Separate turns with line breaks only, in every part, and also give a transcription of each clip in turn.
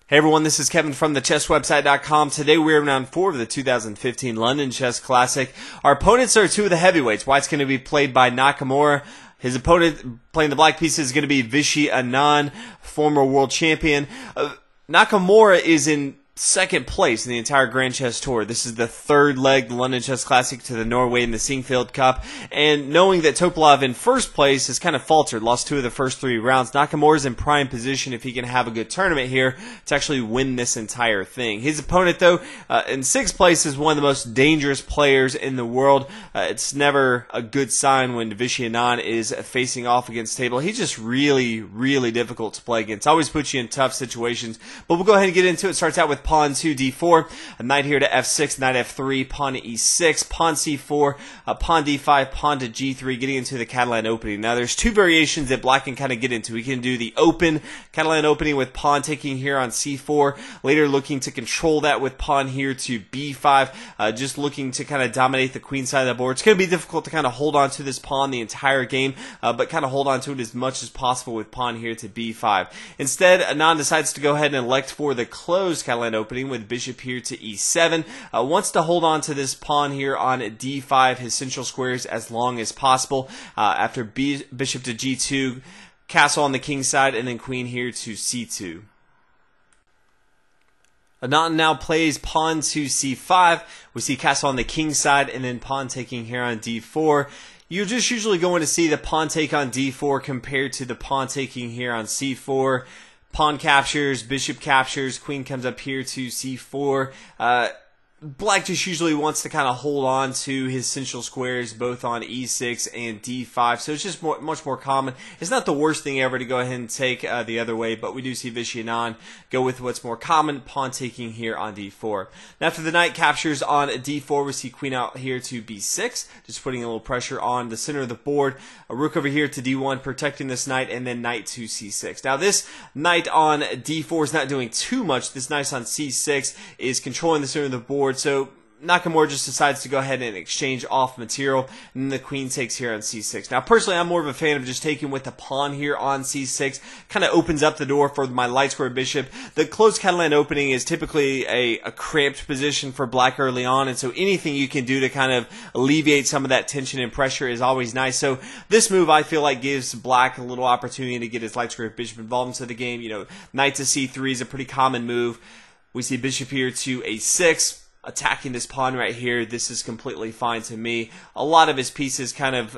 Hey everyone, this is Kevin from thechesswebsite.com. Today we're in round 4 of the 2015 London Chess Classic. Our opponents are two of the heavyweights. White's going to be played by Nakamura. His opponent playing the black piece is going to be Vishy Anand, former world champion. Nakamura is in second place in the entire Grand Chess Tour. This is the third leg, the London Chess Classic, to the Norway and the Singfield Cup. And knowing that Topalov in first place has kind of faltered, lost 2 of the first 3 rounds, Nakamura's in prime position if he can have a good tournament here to actually win this entire thing. His opponent, though, in 6th place is one of the most dangerous players in the world. It's never a good sign when Vishy Anand is facing off against table. He's just really, really difficult to play against. Always puts you in tough situations. But we'll go ahead and get into it. Starts out with pawn to d4, a knight here to f6, knight f3, pawn to e6, pawn c4, pawn d5, pawn to g3, getting into the Catalan opening. Now there's 2 variations that black can kind of get into. We can do the open Catalan opening with pawn taking here on c4, later looking to control that with pawn here to b5, just looking to kind of dominate the queen side of the board. It's going to be difficult to kind of hold on to this pawn the entire game, but kind of hold on to it as much as possible with pawn here to b5. Instead, Anand decides to go ahead and elect for the closed Catalan opening with bishop here to e7. Wants to hold on to this pawn here on d5, his central squares, as long as possible. After bishop to g2, castle on the king side, and then queen here to c2. Anand now plays pawn to c5. We see castle on the king side, and then pawn taking here on d4. You're just usually going to see the pawn take on d4 compared to the pawn taking here on c4. Pawn captures, bishop captures, queen comes up here to c4. Black just usually wants to kind of hold on to his central squares both on e6 and d5, so it's just much more common. It's not the worst thing ever to go ahead and take the other way, but we do see Vishy Anand go with what's more common, pawn taking here on d4. Now after the knight captures on d4, we see queen out here to b6, just putting a little pressure on the center of the board. A rook over here to d1, protecting this knight, and then knight to c6. Now this knight on d4 is not doing too much. This knight on c6 is controlling the center of the board. So Nakamura just decides to go ahead and exchange off material, and then the queen takes here on c6. Now, personally, I'm more of a fan of just taking with the pawn here on c6. Kind of opens up the door for my light square bishop. The closed Catalan opening is typically a cramped position for black early on, and so anything you can do to kind of alleviate some of that tension and pressure is always nice. So this move, I feel like, gives black a little opportunity to get his light square bishop involved into the game. You know, knight to c3 is a pretty common move. We see bishop here to a6. Attacking this pawn right here, this is completely fine to me. A lot of his pieces kind of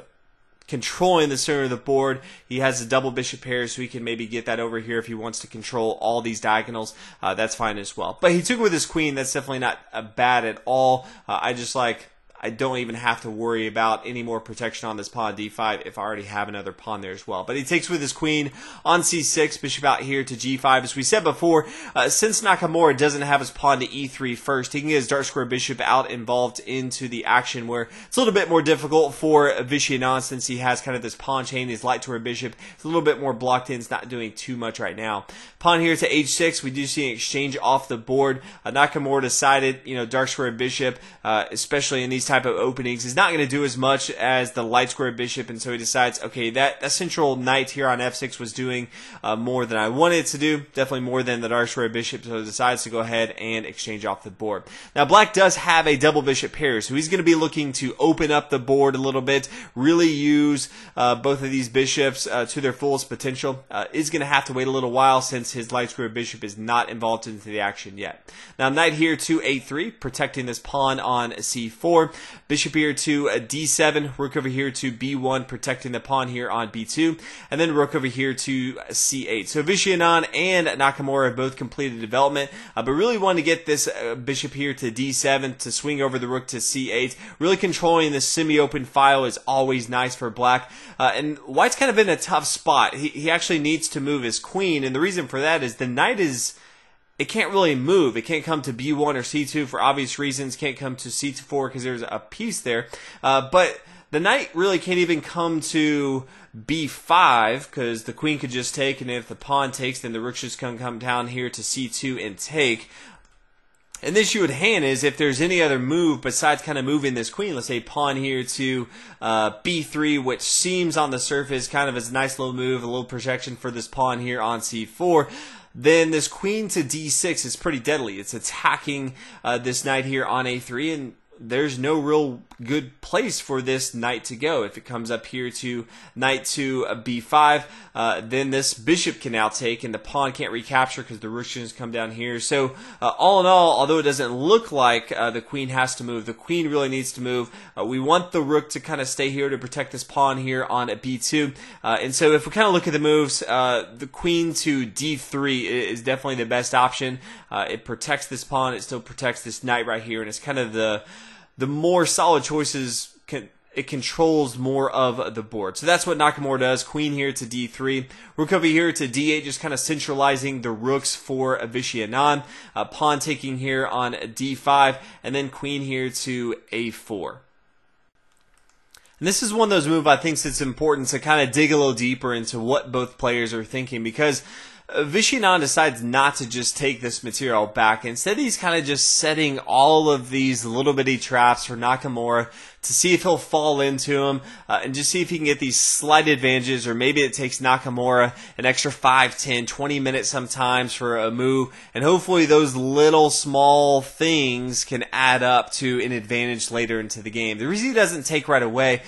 controlling the center of the board. He has a double bishop pair, so he can maybe get that over here if he wants to control all these diagonals. That's fine as well. But he took it with his queen. That's definitely not bad at all. I don't even have to worry about any more protection on this pawn d5 if I already have another pawn there as well. But he takes with his queen on c6, bishop out here to g5. As we said before, since Nakamura doesn't have his pawn to e3 first, he can get his dark square bishop out involved into the action where it's a little bit more difficult for Vishy Anand since he has kind of this pawn chain, his light to bishop. It's a little bit more blocked in. It's not doing too much right now. Pawn here to h6. We do see an exchange off the board. Nakamura decided, dark square bishop, especially in these type of openings, is not going to do as much as the light square bishop, and so he decides, okay, that central knight here on f6 was doing more than I wanted it to do, definitely more than the dark square bishop, so he decides to go ahead and exchange off the board. Now black does have a double bishop pair, so he's going to be looking to open up the board a little bit, really use both of these bishops to their fullest potential. Is going to have to wait a little while since his light square bishop is not involved into the action yet. Now knight here to a3, protecting this pawn on c4. Bishop here to d7, rook over here to b1, protecting the pawn here on b2, and then rook over here to c8. So Vishy Anand and Nakamura have both completed development, but really wanted to get this bishop here to d7 to swing over the rook to c8. Really controlling this semi-open file is always nice for black, and white's kind of in a tough spot. He actually needs to move his queen, and the reason for that is the knight it can't really move. It can't come to b1 or c2 for obvious reasons. Can't come to c4 because there's a piece there. But the knight really can't even come to b5 because the queen could just take, and if the pawn takes, then the rook just can come down here to c2 and take. And the issue at hand is if there's any other move besides kind of moving this queen, let's say pawn here to b3, which seems on the surface kind of as a nice little move, a little protection for this pawn here on c4. then this queen to d6 is pretty deadly. It's attacking this knight here on a3, and there's no real good place for this knight to go. If it comes up here to knight to b5, then this bishop can now take, and the pawn can't recapture because the rook should come down here. So all in all, although it doesn't look like the queen has to move, the queen really needs to move. We want the rook to kind of stay here to protect this pawn here on a b2. And so if we kind of look at the moves, the queen to d3 is definitely the best option. It protects this pawn, it still protects this knight right here, and it's kind of the more solid choices. It controls more of the board. So that's what Nakamura does. Queen here to d3. Rook over here to d8, just kind of centralizing the rooks for Vishy Anand. Pawn taking here on d5, and then queen here to a4. And this is one of those moves I think it's important to kind of dig a little deeper into what both players are thinking, because Vishy Anand decides not to just take this material back. Instead, he's kind of just setting all of these little bitty traps for Nakamura to see if he'll fall into them and just see if he can get these slight advantages, or maybe it takes Nakamura an extra 5, 10, 20 minutes sometimes for a move, and hopefully those little small things can add up to an advantage later into the game. The reason he doesn't take right away,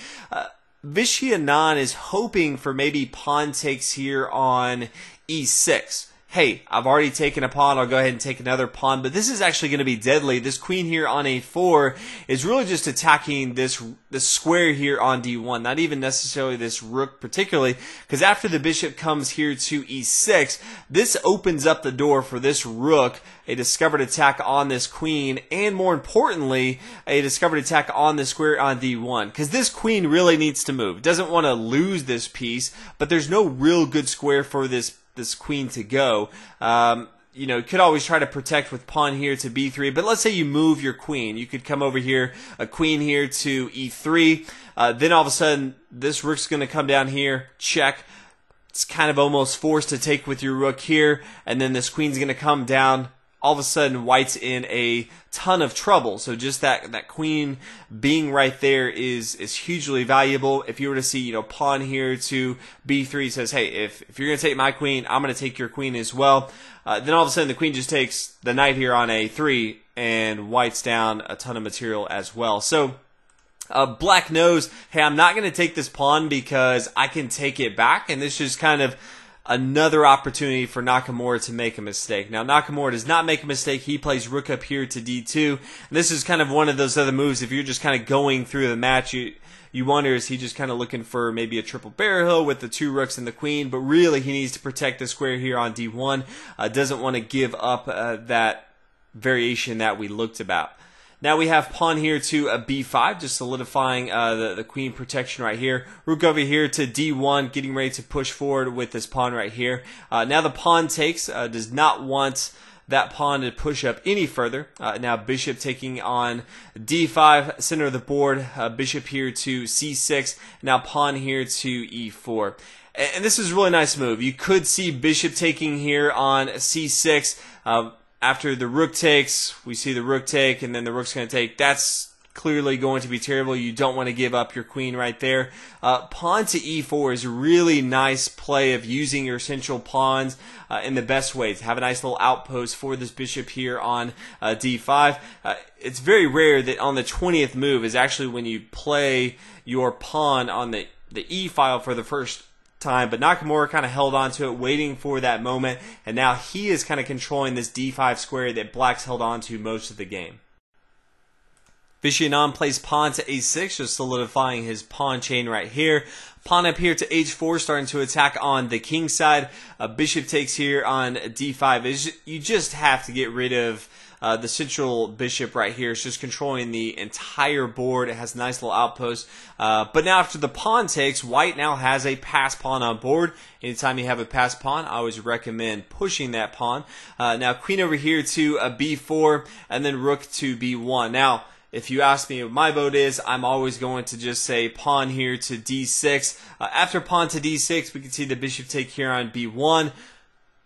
Vishy Anand is hoping for maybe pawn takes here on e6. Hey, I've already taken a pawn, I'll go ahead and take another pawn, but this is actually going to be deadly. This queen here on a4 is really just attacking this square here on d1, not even necessarily this rook particularly, because after the bishop comes here to e6, this opens up the door for this rook, a discovered attack on this queen, and more importantly, a discovered attack on the square on d1, because this queen really needs to move. It doesn't want to lose this piece, but there's no real good square for this queen to go. You know, you could always try to protect with pawn here to b3, but let's say you move your queen. You could come over here, a queen here to e3, then all of a sudden this rook's going to come down here, check. It's kind of almost forced to take with your rook here, and then this queen's going to come down. All of a sudden, white's in a ton of trouble. So just that queen being right there is hugely valuable. If you were to see, you know, pawn here to b3 says, hey, if you're going to take my queen, I'm going to take your queen as well. Then all of a sudden, the queen just takes the knight here on a3, and white's down a ton of material as well. So black knows, hey, I'm not going to take this pawn because I can take it back, and this is kind of another opportunity for Nakamura to make a mistake. Now, Nakamura does not make a mistake. He plays rook up here to d2. And this is kind of one of those other moves. If you're just kind of going through the match, you wonder, is he just kind of looking for maybe a triple barrel hill with the two rooks and the queen? But really, he needs to protect the square here on d1. Doesn't want to give up that variation that we looked about. Now we have pawn here to a b5, just solidifying the queen protection right here. Rook over here to d1, getting ready to push forward with this pawn right here. Now the pawn takes, does not want that pawn to push up any further. Now bishop taking on d5, center of the board. Bishop here to c6. Now pawn here to e4. And this is a really nice move. You could see bishop taking here on c6. After the rook takes, we see the rook take, and then the rook's going to take. That's clearly going to be terrible. You don't want to give up your queen right there. Pawn to e4 is a really nice play of using your central pawns in the best ways. Have a nice little outpost for this bishop here on d5. It's very rare that on the 20th move is actually when you play your pawn on the e file for the first time, but Nakamura kind of held on to it, waiting for that moment, and now he is kind of controlling this d5 square that black's held on to most of the game. Vishy Anand plays pawn to a6, just solidifying his pawn chain right here. Pawn up here to h4, starting to attack on the king side. Bishop takes here on d5. You just have to get rid of the central bishop right here. It's just controlling the entire board. It has a nice little outpost. But now after the pawn takes, white now has a pass pawn on board. Anytime you have a pass pawn, I always recommend pushing that pawn. Now queen over here to a b4, and then rook to b1. Now, if you ask me what my vote is, I'm always going to just say pawn here to d6. After pawn to d6, we can see the bishop take here on b1.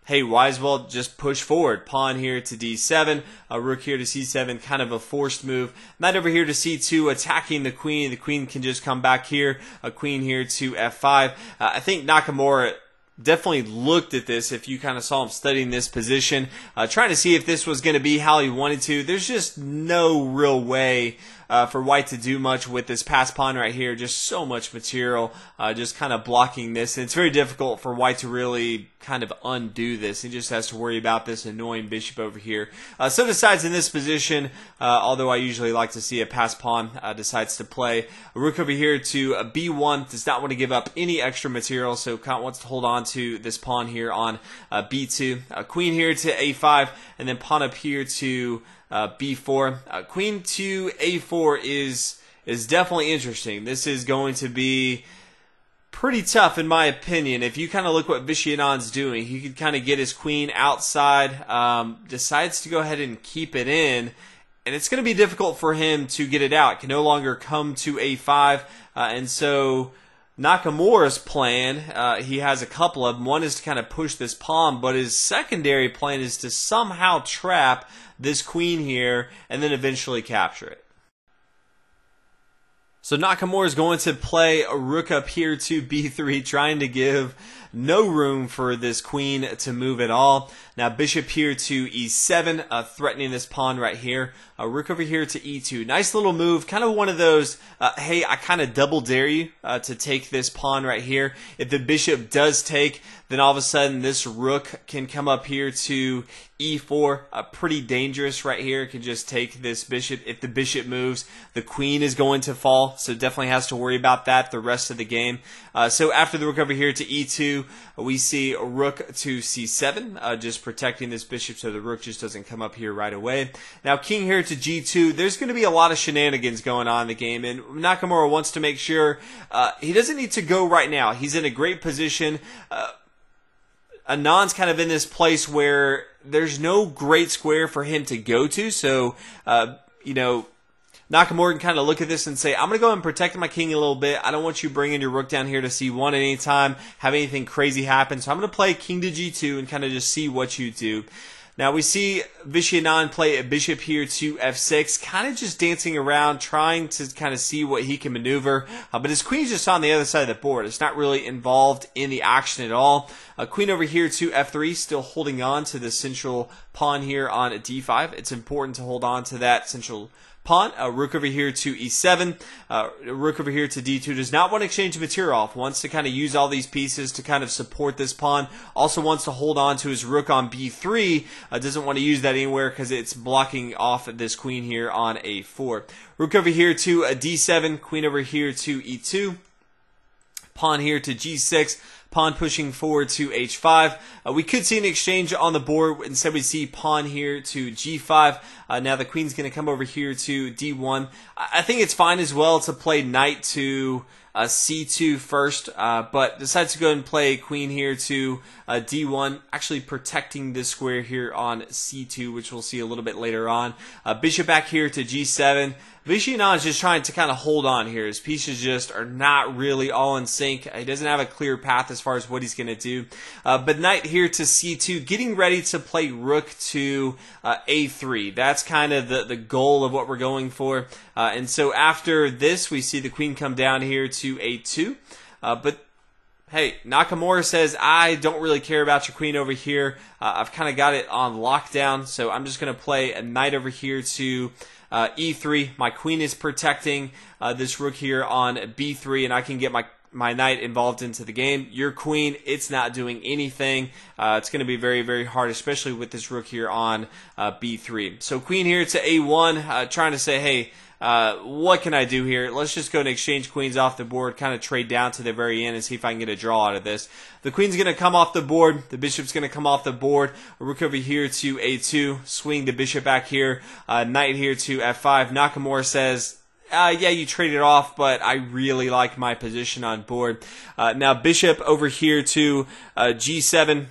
Hey, why as well just push forward. Pawn here to d7, rook here to c7, kind of a forced move. Knight over here to c2, attacking the queen. The queen can just come back here. A queen here to f5. I think Nakamura definitely looked at this. If you kind of saw him studying this position, trying to see if this was going to be how he wanted to. There's just no real way for white to do much with this pass pawn right here. Just so much material just kind of blocking this. And it's very difficult for white to really kind of undo this. He just has to worry about this annoying bishop over here. So decides in this position, although I usually like to see a pass pawn, decides to play a rook over here to b1. Does not want to give up any extra material, so Kant wants to hold on to this pawn here on b2. Queen here to a5, and then pawn up here to b4. Queen to a4 is definitely interesting. This is going to be pretty tough in my opinion. If you kind of look what Anand's doing, he could kind of get his queen outside, decides to go ahead and keep it in, and it's going to be difficult for him to get it out. It can no longer come to a5, and so Nakamura's plan, he has a couple of them. One is to kind of push this pawn, but his secondary plan is to somehow trap this queen here and then eventually capture it. So Nakamura is going to play a rook up here to b3, trying to give no room for this queen to move at all. Now bishop here to e7, threatening this pawn right here. Rook over here to e2. Nice little move, kind of one of those, hey, I kind of double dare you to take this pawn right here. If the bishop does take, then all of a sudden this rook can come up here to e4. Pretty dangerous right here. It can just take this bishop. If the bishop moves, the queen is going to fall, so definitely has to worry about that the rest of the game. So after the rook over here to e2, we see a rook to c7, just protecting this bishop so the rook just doesn't come up here right away. Now king here to g2. There's going to be a lot of shenanigans going on in the game, and Nakamura wants to make sure he doesn't need to go right now. He's in a great position. Anand's kind of in this place where there's no great square for him to go to, so you know, Nakamura can kind of look at this and say, I'm going to go and protect my king a little bit. I don't want you bringing your rook down here to c1 at any time, have anything crazy happen. So I'm going to play king to g2 and kind of just see what you do. Now we see Anand play a bishop here to f6, kind of just dancing around, trying to kind of see what he can maneuver. But his queen's just on the other side of the board. It's not really involved in the action at all. Queen over here to f3, still holding on to the central pawn here on d5. It's important to hold on to that central pawn. Rook over here to e7. Rook over here to d2. Does not want to exchange material off. Wants to kind of use all these pieces to kind of support this pawn. Also wants to hold on to his rook on b3. Doesn't want to use that anywhere because it's blocking off this queen here on a4. Rook over here to d7. Queen over here to e2. Pawn here to g6. Pawn pushing forward to h5. We could see an exchange on the board. Instead, we see pawn here to g5. Now the queen's going to come over here to d1. I think it's fine as well to play knight to c2 first, but decides to go and play queen here to d1, actually protecting this square here on c2, which we'll see a little bit later on. Bishop back here to g7. Anand is just trying to kind of hold on here. His pieces just are not really all in sync. He doesn't have a clear path as far as what he's going to do. But knight here to c2, getting ready to play rook to a3. That's kind of the goal of what we're going for. And so after this, we see the queen come down here to a2. But hey, Nakamura says, I don't really care about your queen over here. I've kind of got it on lockdown, so I'm just going to play a knight over here to e3. My queen is protecting this rook here on b3, and I can get my knight involved into the game. Your queen, it's not doing anything. It's going to be very, very hard, especially with this rook here on b3. So queen here to a1, trying to say, hey, what can I do here? Let's just go and exchange queens off the board, kind of trade down to the very end and see if I can get a draw out of this. The queen's going to come off the board. The bishop's going to come off the board. Rook over here to a2. Swing the bishop back here. Knight here to f5. Nakamura says, yeah, you traded off, but I really like my position on board. Now bishop over here to g7.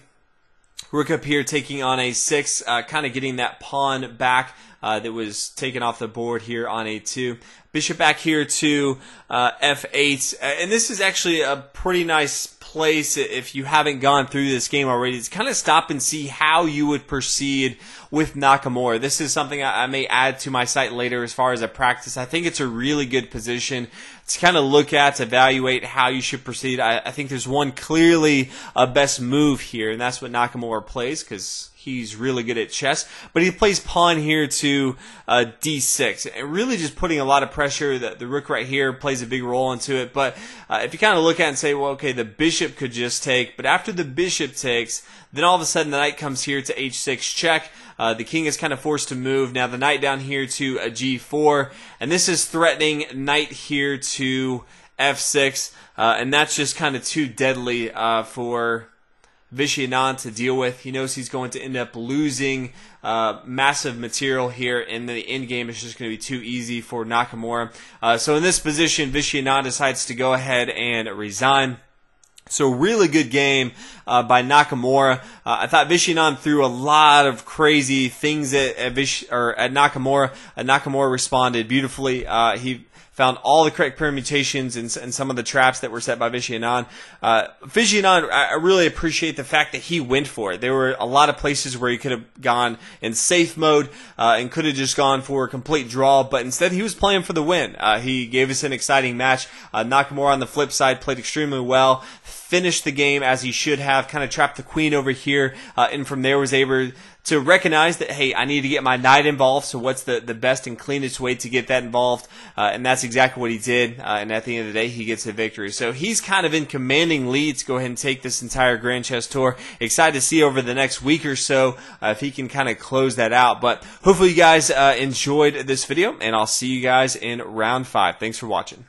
Rook up here taking on a6, kind of getting that pawn back that was taken off the board here on a2. Bishop back here to f8, and this is actually a pretty nice place, if you haven't gone through this game already, is kind of stop and see how you would proceed with Nakamura. This is something I may add to my site later as far as a practice. I think it's a really good position to kind of look at, to evaluate how you should proceed. I think there's one clearly a best move here, and that's what Nakamura plays, because he's really good at chess. But he plays pawn here to d6, and really just putting a lot of pressure. The rook right here plays a big role into it. But if you kind of look at it and say, well, okay, the bishop could just take, but after the bishop takes, then all of a sudden the knight comes here to h6 check. The king is kind of forced to move. Now the knight down here to a g4, and this is threatening knight here to f6, and that's just kind of too deadly for Vishy Anand to deal with. He knows he's going to end up losing massive material here, and the end game is just going to be too easy for Nakamura. So in this position, Vishy Anand decides to go ahead and resign. So really good game by Nakamura. I thought Vishy Anand threw a lot of crazy things at Nakamura. Nakamura responded beautifully. He found all the correct permutations and some of the traps that were set by Vishy Anand. Vishy Anand, I really appreciate the fact that he went for it. There were a lot of places where he could have gone in safe mode and could have just gone for a complete draw, but instead he was playing for the win. He gave us an exciting match. Nakamura on the flip side played extremely well, finished the game as he should have, kind of trapped the queen over here, and from there was able to recognize that, hey, I need to get my knight involved, so what's the best and cleanest way to get that involved? And that's exactly what he did, and at the end of the day, he gets a victory. So he's kind of in commanding lead to go ahead and take this entire Grand Chess Tour. Excited to see over the next week or so if he can kind of close that out. But hopefully you guys enjoyed this video, and I'll see you guys in round 5. Thanks for watching.